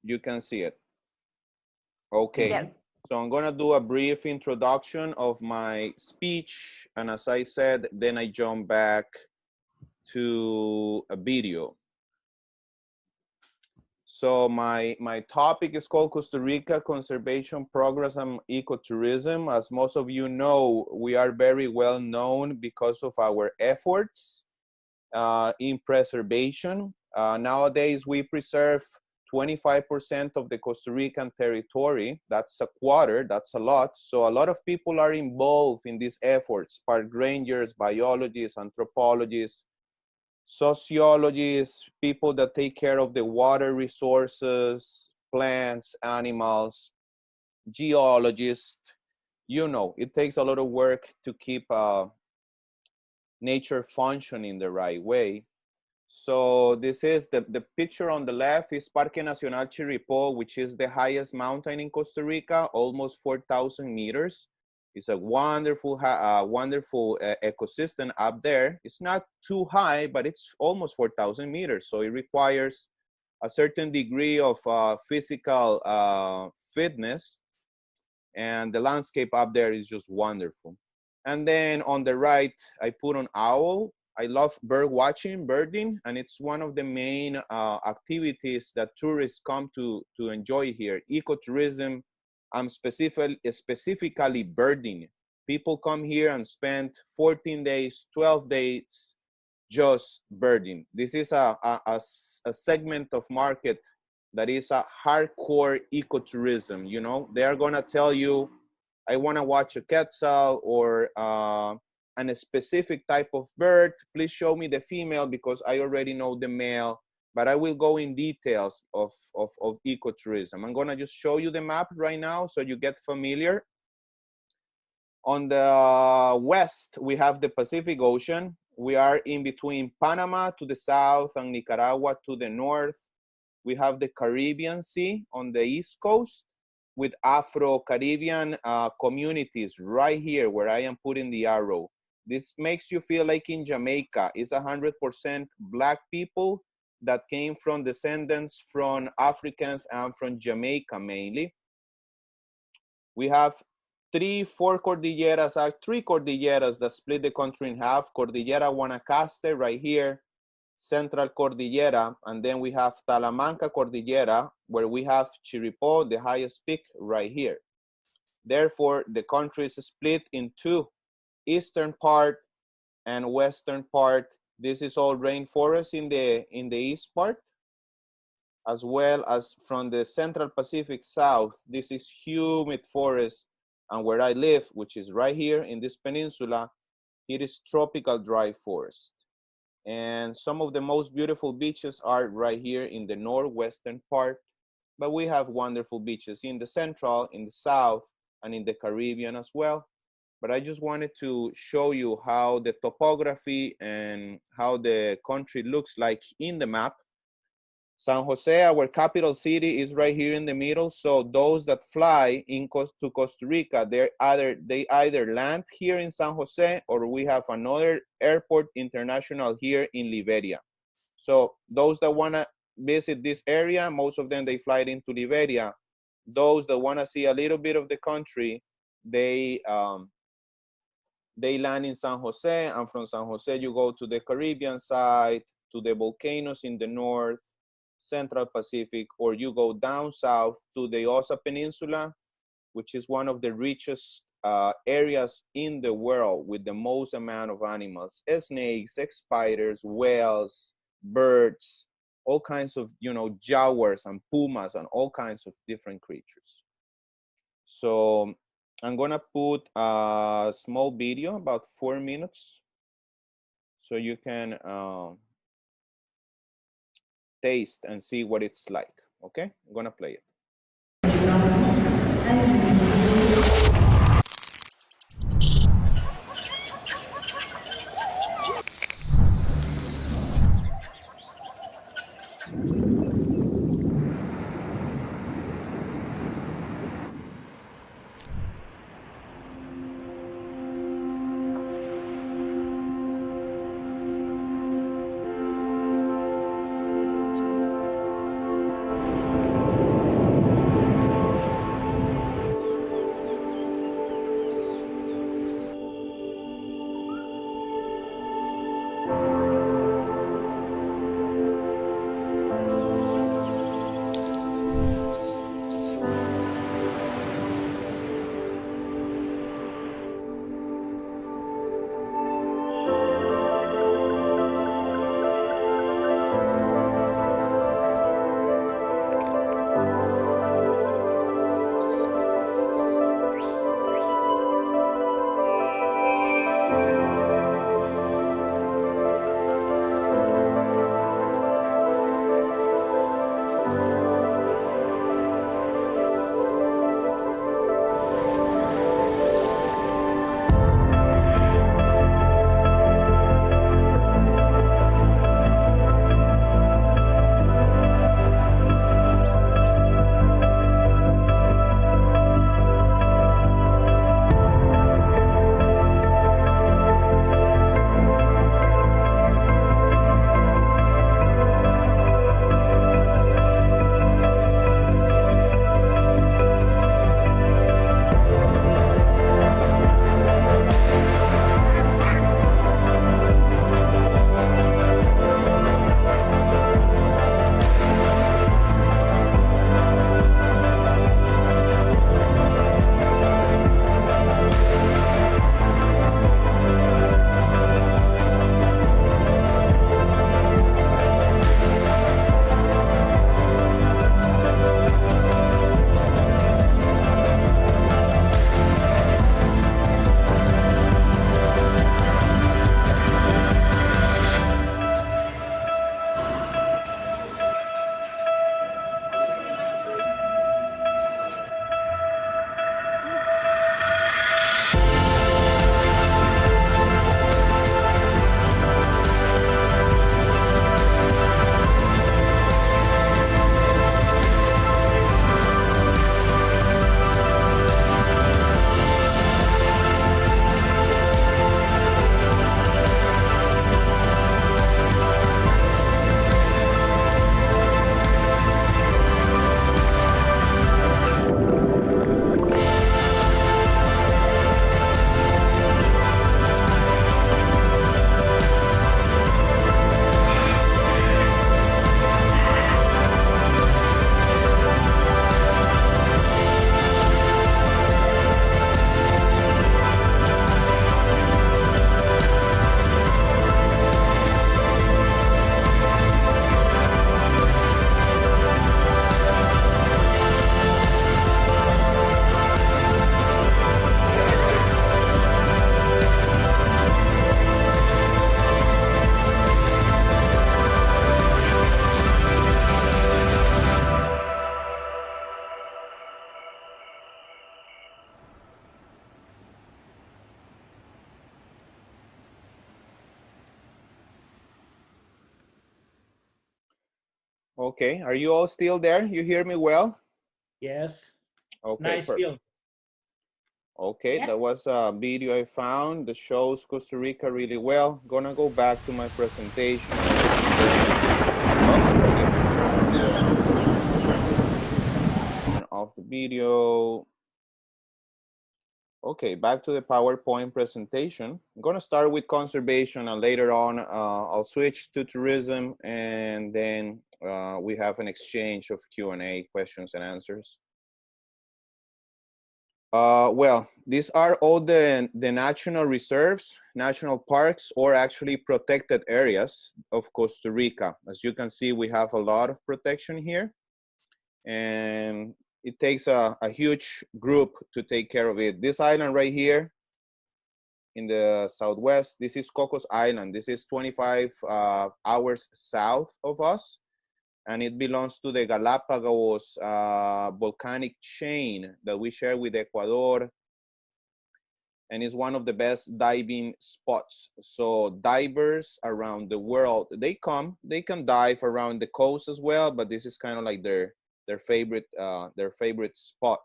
You can see it. Okay. Yes. So I'm gonna do a brief introduction of my speech, and as I said, then I jump back to a video. So my topic is called Costa Rica Conservation Progress and Ecotourism. As most of you know, we are very well known because of our efforts in preservation. Nowadays, we preserve 25% of the Costa Rican territory. That's a quarter, that's a lot. So a lot of people are involved in these efforts: park rangers, biologists, anthropologists, sociologists, people that take care of the water resources, plants, animals, geologists. You know, it takes a lot of work to keep nature functioning the right way. So this is the picture on the left is Parque Nacional Chirripó, which is the highest mountain in Costa Rica, almost 4,000 meters. It's a wonderful, wonderful ecosystem up there. It's not too high, but it's almost 4,000 meters. So it requires a certain degree of physical fitness, and the landscape up there is just wonderful. And then on the right, I put on owl. I love bird watching, birding, and it's one of the main activities that tourists come to enjoy here. Ecotourism, specifically birding. People come here and spend 14 days, 12 days just birding. This is a segment of market that is a hardcore ecotourism. You know, they are gonna tell you, I wanna watch a quetzal or a specific type of bird. Please show me the female because I already know the male, but I will go in details of ecotourism. I'm gonna just show you the map right now so you get familiar. On the west, we have the Pacific Ocean. We are in between Panama to the south and Nicaragua to the north. We have the Caribbean Sea on the east coast with Afro-Caribbean communities right here where I am putting the arrow. This makes you feel like in Jamaica. It's 100% Black people that came from descendants from Africans and from Jamaica mainly. We have three cordilleras that split the country in half. Cordillera Guanacaste right here, Central Cordillera, and then we have Talamanca Cordillera, where we have Chirripó, the highest peak right here. Therefore, the country is split in two, eastern part and western part. This is all rainforest in the east part, as well as from the Central Pacific South. This is humid forest, and where I live, which is right here in this peninsula, it is tropical dry forest. And some of the most beautiful beaches are right here in the northwestern part, but we have wonderful beaches in the central, in the south, and in the Caribbean as well. But I just wanted to show you how the topography and how the country looks like in the map. San Jose, our capital city, is right here in the middle. So those that fly to Costa Rica, they either land here in San Jose, or we have another airport international here in Liberia. So those that want to visit this area, most of them, they fly into Liberia. Those that want to see a little bit of the country, they land in San Jose, and from San Jose, you go to the Caribbean side, to the volcanoes in the north, Central Pacific, or you go down south to the Osa Peninsula, which is one of the richest areas in the world with the most amount of animals: snakes, spiders, whales, birds, all kinds of, you know, jaguars and pumas and all kinds of different creatures. So I'm gonna put a small video, about 4 minutes, so you can taste and see what it's like. Okay, I'm gonna play it. Okay, are you all still there? You hear me well? Yes. Okay, Nice perfect. film. Okay, Yes. that was a video I found that shows Costa Rica really well. Gonna go back to my presentation. Turn off the video. Okay, back to the PowerPoint presentation. I'm gonna start with conservation and later on I'll switch to tourism and then we have an exchange of Q&A, questions and answers. Well, these are all the national reserves, national parks, or actually protected areas of Costa Rica. As you can see, we have a lot of protection here, and it takes a huge group to take care of it. This island right here in the southwest, this is Cocos Island. This is 25 hours south of us, and it belongs to the Galapagos volcanic chain that we share with Ecuador, and is one of the best diving spots. So divers around the world, they can dive around the coast as well, but this is kind of like their favorite spot.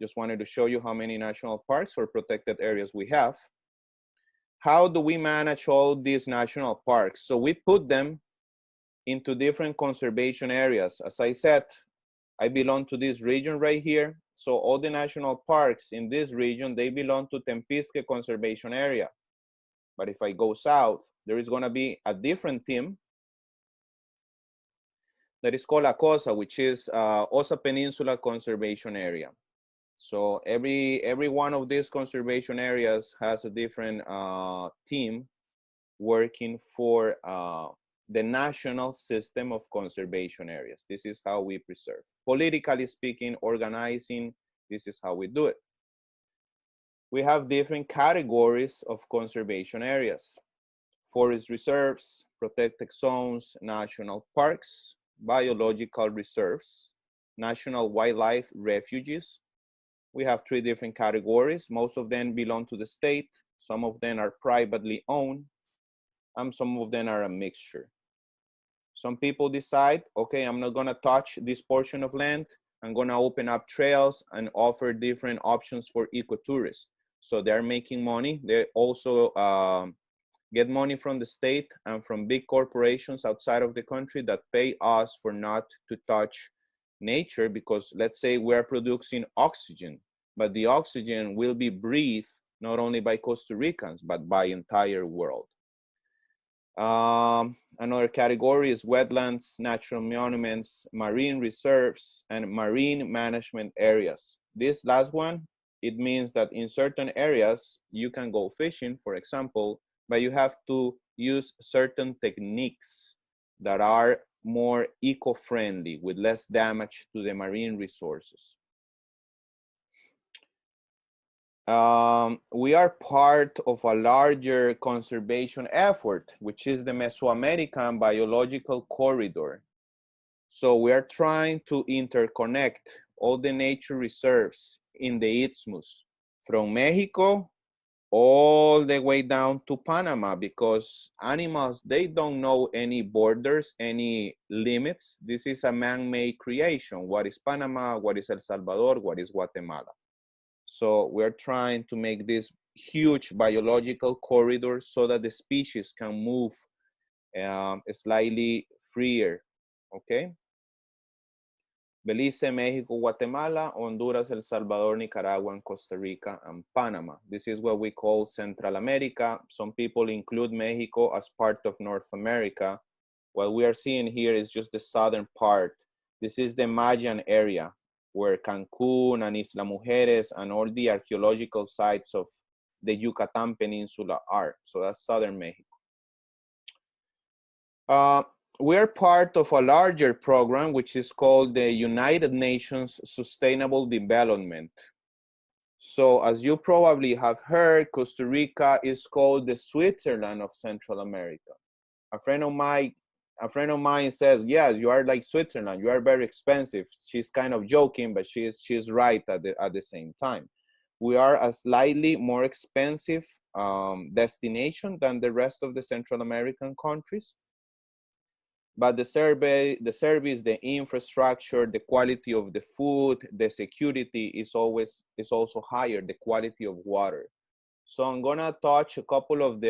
Just wanted to show you how many national parks or protected areas we have. How do we manage all these national parks? So we put them into different conservation areas. As I said, I belong to this region right here. So all the national parks in this region, they belong to Tempisque Conservation Area. But if I go south, there is gonna be a different team that is called ACOSA, which is Osa Peninsula Conservation Area. So every one of these conservation areas has a different team working for the national system of conservation areas. This is how we preserve. Politically speaking, organizing, this is how we do it. We have different categories of conservation areas: forest reserves, protected zones, national parks, biological reserves, national wildlife refuges. We have 3 different categories. Most of them belong to the state. Some of them are privately owned, and some of them are a mixture. Some people decide, okay, I'm not gonna touch this portion of land. I'm gonna open up trails and offer different options for ecotourists. So they're making money. They also get money from the state and from big corporations outside of the country that pay us for not to touch nature, because let's say we're producing oxygen, but the oxygen will be breathed not only by Costa Ricans, but by entire world. Another category is wetlands, natural monuments, marine reserves, and marine management areas. This last one, it means that in certain areas, you can go fishing, for example, but you have to use certain techniques that are more eco-friendly with less damage to the marine resources. We are part of a larger conservation effort, which is the Mesoamerican Biological Corridor. So we are trying to interconnect all the nature reserves in the Isthmus from Mexico all the way down to Panama, because animals, they don't know any borders, any limits. This is a man-made creation. What is Panama? What is El Salvador? What is Guatemala? So we're trying to make this huge biological corridor so that the species can move slightly freer, okay? Belize, Mexico, Guatemala, Honduras, El Salvador, Nicaragua, and Costa Rica, and Panama. This is what we call Central America. Some people include Mexico as part of North America. What we are seeing here is just the southern part. This is the Mayan area, where Cancun and Isla Mujeres and all the archaeological sites of the Yucatan Peninsula are. So that's southern Mexico. We are part of a larger program, which is called the United Nations Sustainable Development. So as you probably have heard, Costa Rica is called the Switzerland of Central America. A friend of mine says, yes, you are like Switzerland, you are very expensive. She's kind of joking, but she's right at the same time. We are a slightly more expensive destination than the rest of the Central American countries. But the survey, the service, the infrastructure, the quality of the food, the security is also higher, the quality of water. So I'm gonna touch a couple of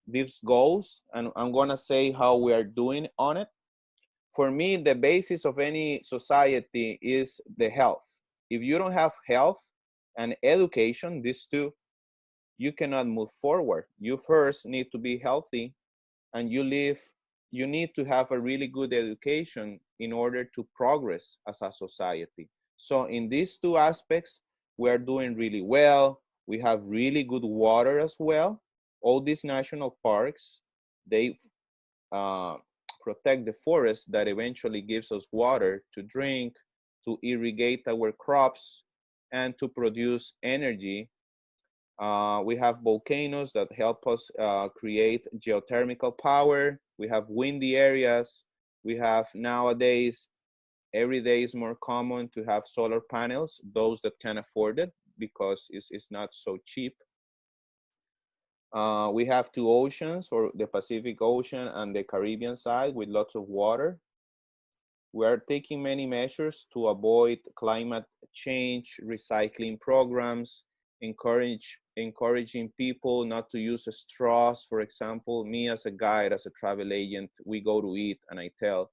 these goals, and I'm gonna say how we are doing on it. For me, the basis of any society is the health. If you don't have health and education, these two, you cannot move forward. You first need to be healthy, and you need to have a really good education in order to progress as a society. So in these two aspects, we are doing really well. We have really good water as well. All these national parks, they uh, protect the forest that eventually gives us water to drink, to irrigate our crops, and to produce energy. We have volcanoes that help us create geothermal power. We have windy areas. We have nowadays, every day is more common to have solar panels, those that can afford it because it's not so cheap. We have two oceans, or the Pacific Ocean and the Caribbean side, with lots of water. We are taking many measures to avoid climate change, recycling programs, encouraging people not to use straws. For example, me as a guide, as a travel agent, we go to eat and I tell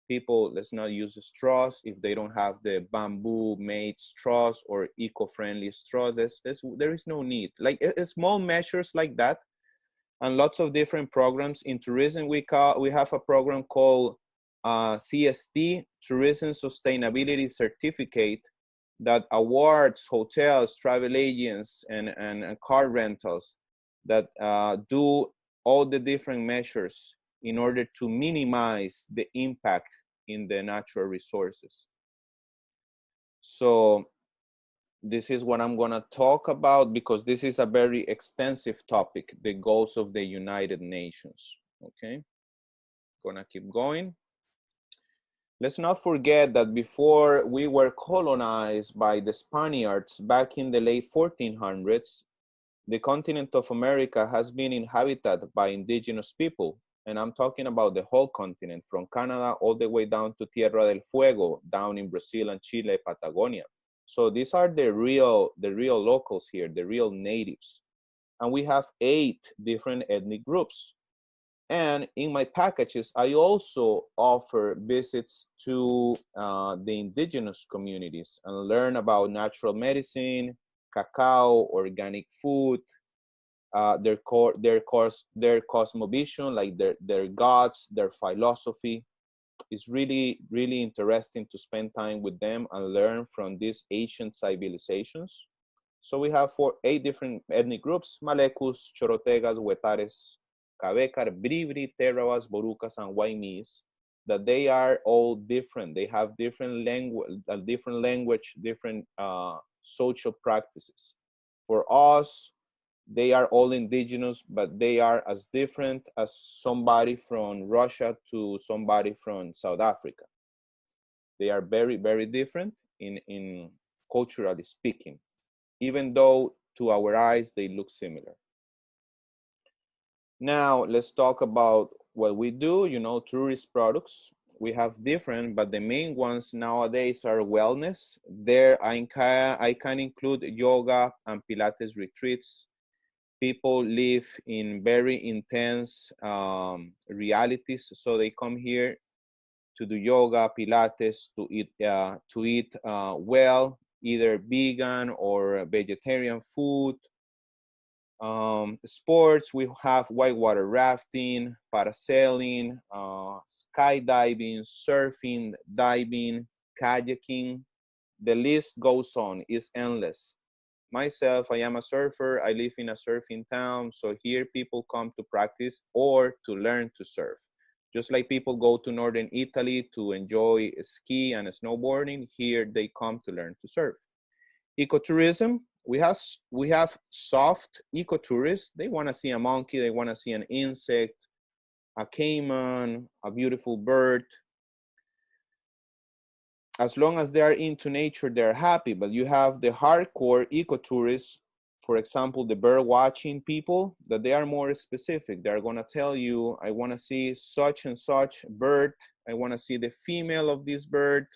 people, let's not use straws if they don't have the bamboo made straws or eco-friendly straws. There is no need. Like small measures like that, and lots of different programs. In tourism, we have a program called CST, Tourism Sustainability Certificate, that awards hotels, travel agents, and car rentals that do all the different measures in order to minimize the impact in the natural resources. So this is what I'm gonna talk about, because this is a very extensive topic, the goals of the United Nations, okay? Gonna keep going. Let's not forget that before we were colonized by the Spaniards back in the late 1400s, the continent of America has been inhabited by indigenous people. And I'm talking about the whole continent, from Canada all the way down to Tierra del Fuego, down in Brazil and Chile, Patagonia. So these are the real locals here, the real natives. And we have 8 different ethnic groups. And in my packages, I also offer visits to the indigenous communities and learn about natural medicine, cacao, organic food, their cosmovision, like their gods, their philosophy. It's really, really interesting to spend time with them and learn from these ancient civilizations. So we have 8 different ethnic groups: Malecus, Chorotegas, Huetares, Cabecar, Bribri, Terravas, Borucas, and Waimis, that they are all different. They have different language, different social practices. For us, they are all indigenous, but they are as different as somebody from Russia to somebody from South Africa. They are very, very different in culturally speaking, even though to our eyes they look similar. Now let's talk about what we do. You know, tourist products. We have different, but the main ones nowadays are wellness. There I can include yoga and Pilates retreats. People live in very intense realities, so they come here to do yoga, Pilates, to eat well, either vegan or vegetarian food. Sports, we have whitewater rafting, parasailing, skydiving, surfing, diving, kayaking. The list goes on, it's endless. Myself, I am a surfer. I live in a surfing town. So here people come to practice or to learn to surf. Just like people go to northern Italy to enjoy ski and snowboarding, here they come to learn to surf. Ecotourism, we have soft ecotourists. They want to see a monkey, they want to see an insect, a caiman, a beautiful bird. As long as they are into nature, they're happy. But you have the hardcore ecotourists, for example, the bird watching people, that they are more specific. They're going to tell you, I want to see such and such bird I want to see the female of this bird.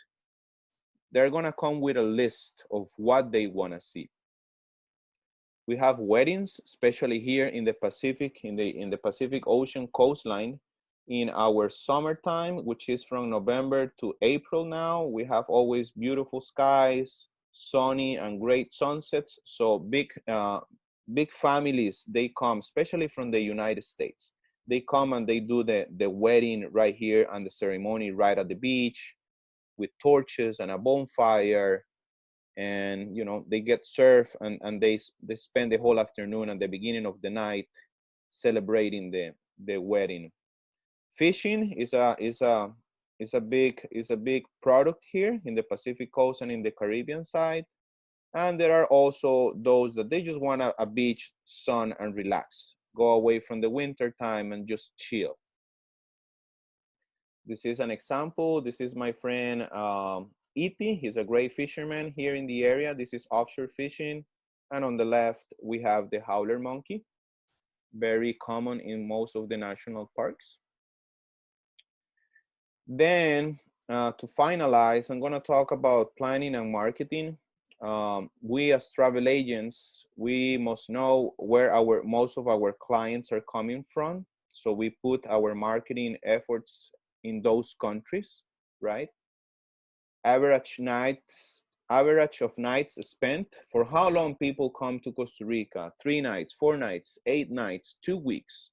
They're going to come with a list of what they want to see. We have weddings, especially here in the Pacific, in the Pacific Ocean coastline. In our summertime, which is from November to April now, we have always beautiful skies, sunny and great sunsets. So big families, they come, especially from the United States. They come and they do the wedding right here and the ceremony right at the beach with torches and a bonfire. And you know, they get served and they spend the whole afternoon and the beginning of the night celebrating the wedding. Fishing is a big product here in the Pacific coast and in the Caribbean side. And there are also those that they just want a beach, sun, and relax, go away from the winter time and just chill. This is an example. This is my friend Iti. He's a great fisherman here in the area. This is offshore fishing. And on the left, we have the howler monkey, very common in most of the national parks. Then to finalize, I'm going to talk about planning and marketing. We as travel agents, we must know where most of our clients are coming from. So we put our marketing efforts in those countries, right? Average of nights spent. For how long people come to Costa Rica? 3 nights, 4 nights, 8 nights, 2 weeks.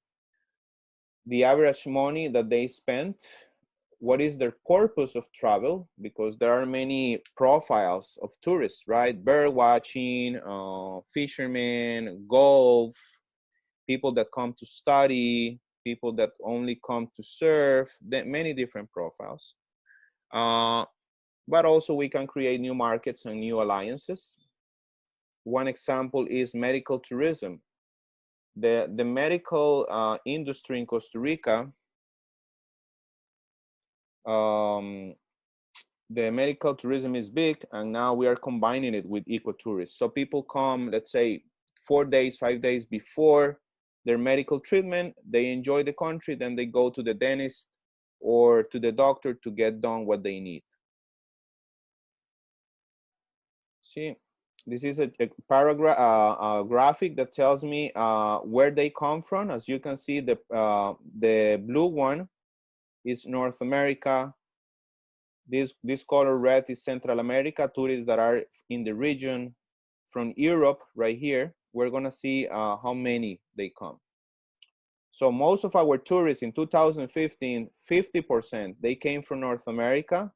The average money that they spent. What is their purpose of travel? Because there are many profiles of tourists, right? Bird watching, fishermen, golf, people that come to study, people that only come to surf, many different profiles. But also we can create new markets and new alliances. One example is medical tourism. The medical industry in Costa Rica, the medical tourism is big, and now we are combining it with ecotourism. So people come, let's say 4 days, 5 days before their medical treatment, they enjoy the country, then they go to the dentist or to the doctor to get done what they need. See, this is a paragraph, a graphic that tells me where they come from. As you can see, the blue one is North America. This color red is Central America, tourists that are in the region. From Europe, right here, we're gonna see how many they come. So most of our tourists in 2015, 50%, they came from North America,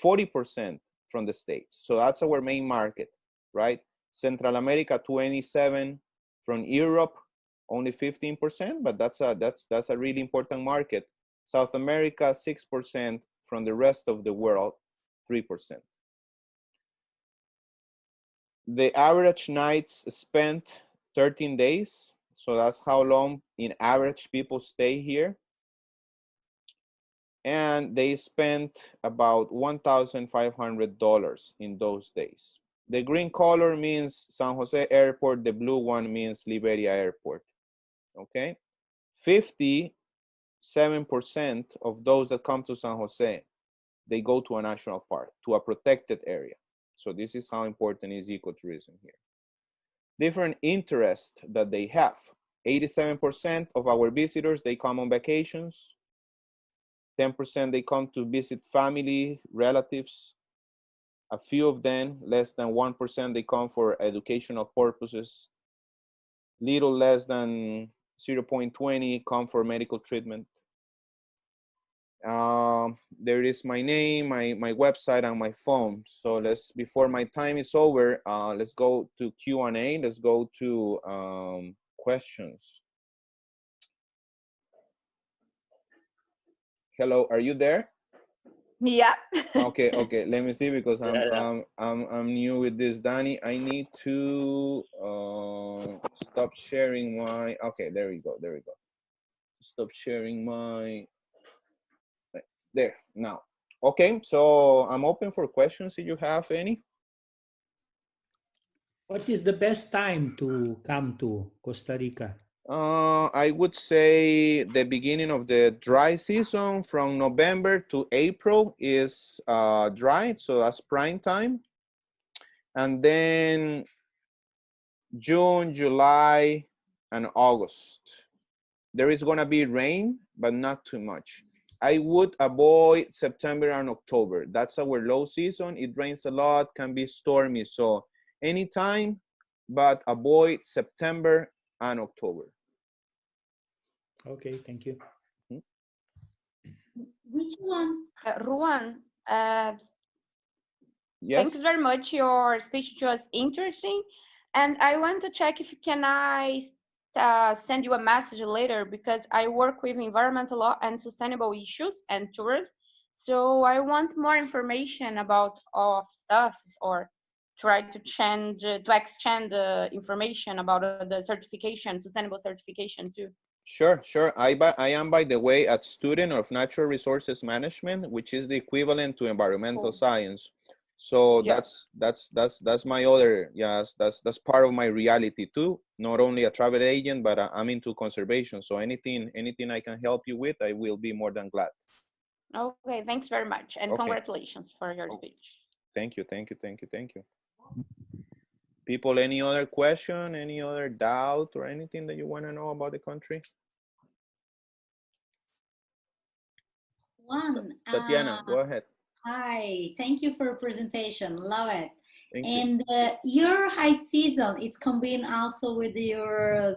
40% from the States. So that's our main market, right? Central America, 27, from Europe, only 15%, but that's a really important market. South America, 6%, from the rest of the world, 3%. The average nights spent, 13 days. So that's how long in average people stay here. And they spent about $1,500 in those days. The green color means San Jose Airport. The blue one means Liberia Airport. Okay. 57% of those that come to San Jose, they go to a national park, to a protected area. So this is how important is ecotourism here. Different interests that they have. 87% of our visitors, they come on vacations. 10% they come to visit family, relatives. A few of them, less than 1%, they come for educational purposes. Little less than 0.20 come for medical treatment. There is my name, my website, and my phone. So before my time is over, let's go to Q&A. Let's go to questions. Hello, are you there? Yeah. Okay. Let me see, because I'm new with this, Danny. I need to stop sharing my. Okay, there we go. Stop sharing my. There now. Okay, so I'm open for questions if you have any. What is the best time to come to Costa Rica? I would say the beginning of the dry season from November to April is dry, so that's prime time. And then June, July, and August. There is gonna be rain, but not too much. I would avoid September and October. That's our low season. It rains a lot, can be stormy. So anytime, but avoid September and October. Okay, thank you. Which one? Ruan, Yes. thanks very much. Your speech was interesting. And I want to check if can I send you a message later, because I work with environmental law and sustainable issues and tourism. So I want more information about all stuff, or try to change to exchange the information about the certification, sustainable certification too. Sure, sure. I am, by the way, a student of natural resources management, which is the equivalent to environmental Cool. science. So Yeah. that's my other, yes, that's part of my reality too. Not only a travel agent, but I'm into conservation. So anything I can help you with, I will be more than glad. Okay, thanks very much, and Okay. congratulations for your speech. Thank you, thank you, thank you, thank you. People, any other question, any other doubt, or anything that you want to know about the country? One. Tatiana, go ahead. Hi, thank you for your presentation. Love it. Thank you. And your high season, it's combined also with your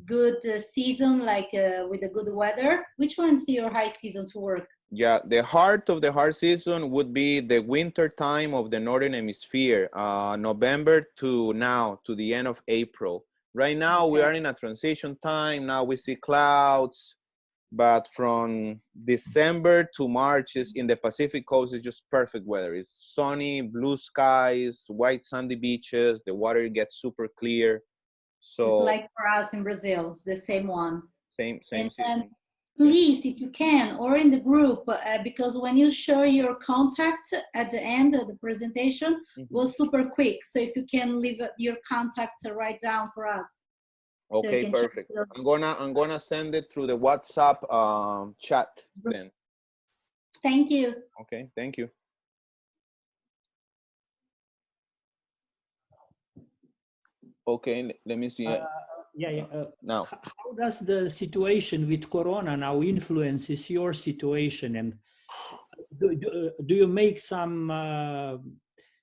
good season, like with the good weather. Which one's your high season to work? Yeah, the heart of the hard season would be the winter time of the Northern Hemisphere, November to now, to the end of April. Right now, we are in a transition time. Now we see clouds, but from December to March is in the Pacific coast is just perfect weather. It's sunny, blue skies, white sandy beaches. The water gets super clear. So it's like for us in Brazil, it's the same one. Same And season. please, if you can, or in the group, because when you show your contact at the end of the presentation, was super quick. So if you can leave your contact right down for us. Okay, So perfect. I'm gonna send it through the WhatsApp chat then. Thank you. Okay, thank you. Okay, let me see it. Now, how does the situation with Corona now influences your situation, and do you make some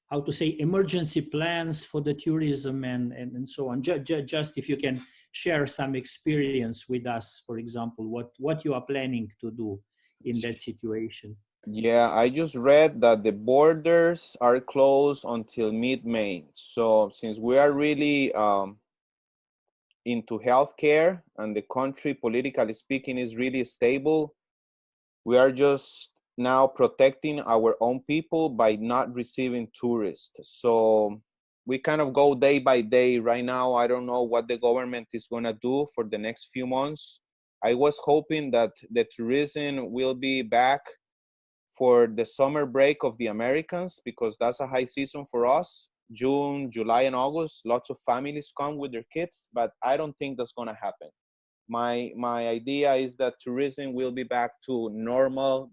how to say emergency plans for the tourism and so on? Just if you can share some experience with us, for example, what you are planning to do in that situation. Yeah, I just read that the borders are closed until mid-May. So since we are really into healthcare and the country, politically speaking, is really stable, we are just now protecting our own people by not receiving tourists. So we kind of go day by day. Right now, I don't know what the government is going to do for the next few months. I was hoping that the tourism will be back for the summer break of the Americans, because that's a high season for us. June, July, and August, lots of families come with their kids, but I don't think that's going to happen. My idea is that tourism will be back to normal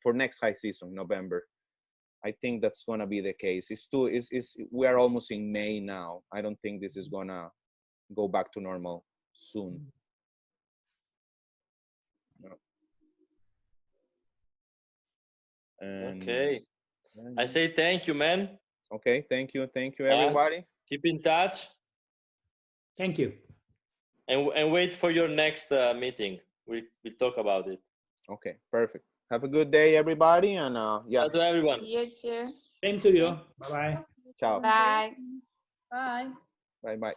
for next high season, November. I think that's gonna be the case. We are almost in May now. I don't think this is gonna go back to normal soon. No. Okay. I say thank you, man. Okay, thank you, everybody. Keep in touch. Thank you. And wait for your next meeting. We'll talk about it. Okay, perfect. Have a good day, everybody, and yeah. Ciao to everyone. You too. Same to you. Bye-bye. Ciao. Bye. Bye. Bye-bye.